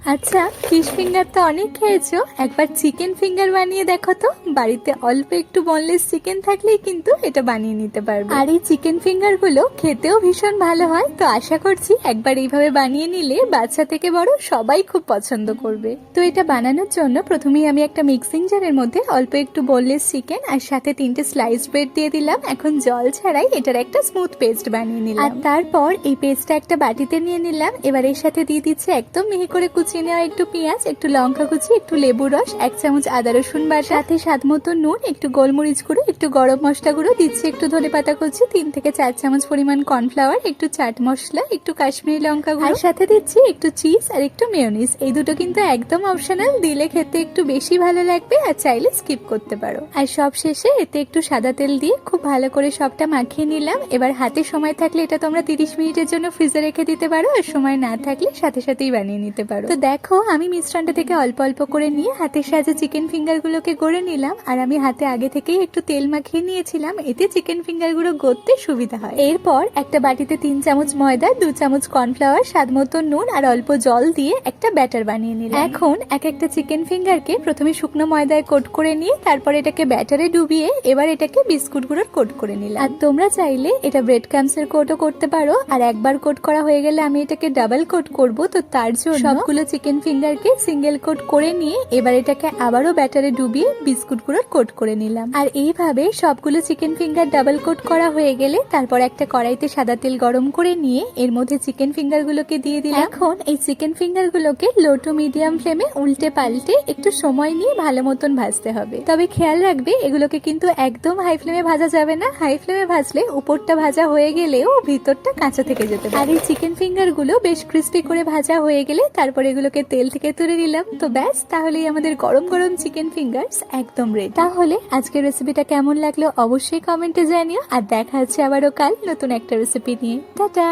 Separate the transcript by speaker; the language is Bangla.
Speaker 1: আচ্ছা, ফিশ ফিঙ্গার তো অনেক খেয়েছো, একবার চিকেন ফিঙ্গার বানিয়ে দেখো তো। বাড়িতে অল্প একটু বোনলেস চিকেন থাকলেই কিন্তু এটা বানিয়ে নিতে পারবে। আর এই চিকেন ফিঙ্গার গুলো খেতেও ভীষণ ভালো হয়, তো আশা করছি একবার এইভাবে বানিয়ে নিলে বাচ্চা থেকে বড় সবাই খুব পছন্দ করবে। তো এটা বানানোর জন্য প্রথমেই আমি একটা মিক্সিং জারের মধ্যে অল্প একটু বোনলেস চিকেন আর সাথে 3টে স্লাইস ব্রেড দিয়ে দিলাম। এখন জল ছাড়াই এটার একটা স্মুথ পেস্ট বানিয়ে নিলাম। আর তারপর এই পেস্টটা একটা বাটিতে নিয়ে নিলাম। এবার এর সাথে দিয়ে দিচ্ছি একদম মিহি করে কুচিয়ে নেওয়া একটু পেঁয়াজ, একটু লঙ্কা কুচি, একটু লেবু রস, 1 চামচ আদা রসুন বাটা, সাথে স্বাদ মতো নুন, একটু গোলমরিচ গুঁড়ো, একটু গরম মশলা গুঁড়ো, দিচ্ছি একটু ধনেপাতা কুচি, 3 থেকে 4 চামচ পরিমাণ কর্নফ্লাওয়ার, একটু চাট মশলা, একটু কাশ্মীরি লঙ্কা গুঁড়ো, আর সাথে দিচ্ছি একটু চিজ আর একটু মেয়োনিজ। এই দুটো কিন্তু একদম অপশনাল, দিলে খেতে একটু বেশি ভালো লাগবে, আর চাইলে স্কিপ করতে পারো। আর সব শেষে এতে একটু সাদা তেল দিয়ে খুব ভালো করে সবটা মাখিয়ে নিলাম। এবার হাতে সময় থাকলে এটা তোমরা 30 মিনিটের জন্য ফ্রিজে রেখে দিতে পারো, আর সময় না থাকলে সাথে সাথেই বানিয়ে নিতে পারো। তো দেখো, আমি মিশ্রণটা থেকে অল্প অল্প করে নিয়ে হাতের সাহায্যে চিকেন ফিঙ্গার গুলোকে গড়ে নিলাম। আর আমি হাতে আগে থেকেই একটু তেল মাখিয়ে নিয়েছিলাম, এতে চিকেন ফিঙ্গার গুলো গড়তে সুবিধা হয়। এরপর একটা বাটিতে 3 চামচ ময়দা, 2 চামচ কর্নফ্লাওয়ার, স্বাদ মতো নুন আর অল্প জল দিয়ে একটা ব্যাটার বানিয়ে নিলাম। এখন এক একটা চিকেন ফিঙ্গারকে প্রথমে শুকনো ময়দায় কোট করে নিয়ে তারপর এটাকে ব্যাটারে ডুবিয়ে এবার এটাকে বিস্কুট গুঁড়োর কোট করে নিলাম। আর তোমরা চাইলে এটা ব্রেড ক্রামসের কোটও করতে পারো। আর একবার কোট করা হয়ে গেলে আমি এটাকে ডাবল কোট করব, তো তার জন্য সবগুলো চিকেন ফিঙ্গারকে সিঙ্গেল কোট করে নিয়ে এবার এটাকে আবারও ব্যাটারে ডুবিয়ে বিস্কুট গুঁড়োর কোট করে নিলাম। আর এইভাবে সবগুলো চিকেন ফিঙ্গার ডাবল কোট করা হয়ে গেলে তারপর একটা কড়াইতে সাদা তেল গরম করে নিয়ে এর মধ্যে চিকেন ফিঙ্গার গুলোকে দিয়ে দিলাম। এখন এই চিকেন ফিঙ্গার গুলোকে লো টু মিডিয়াম ফ্লেমে উল্টে পাল্টে একটু সময় নিয়ে ভালো মতন ভাজতে হবে। তবে খেয়াল রাখবে, এগুলোকে কিন্তু একদম হাই ফ্লেমে ভাজা যাবে না। হাই ফ্লেমে ভাজলে উপরটা ভাজা হয়ে গেলেও ভিতরটা কাঁচা থেকে যেতে পারে। আর এই চিকেন ফিঙ্গার গুলো বেশ ক্রিস্পি করে ভাজা হয়ে গেলে তারপর এগুলোকে তেল থেকে তুলে নিলাম। তো ব্যাস, তাহলেই আমাদের গরম গরম চিকেন ফিঙ্গারস একদম রেডি। তাহলে আজকের রেসিপিটা কেমন লাগলো অবশ্যই কমেন্টে জানিও, আর দেখা হচ্ছে আবারও কাল নতুন একটা রেসিপি নিয়ে। টাটা।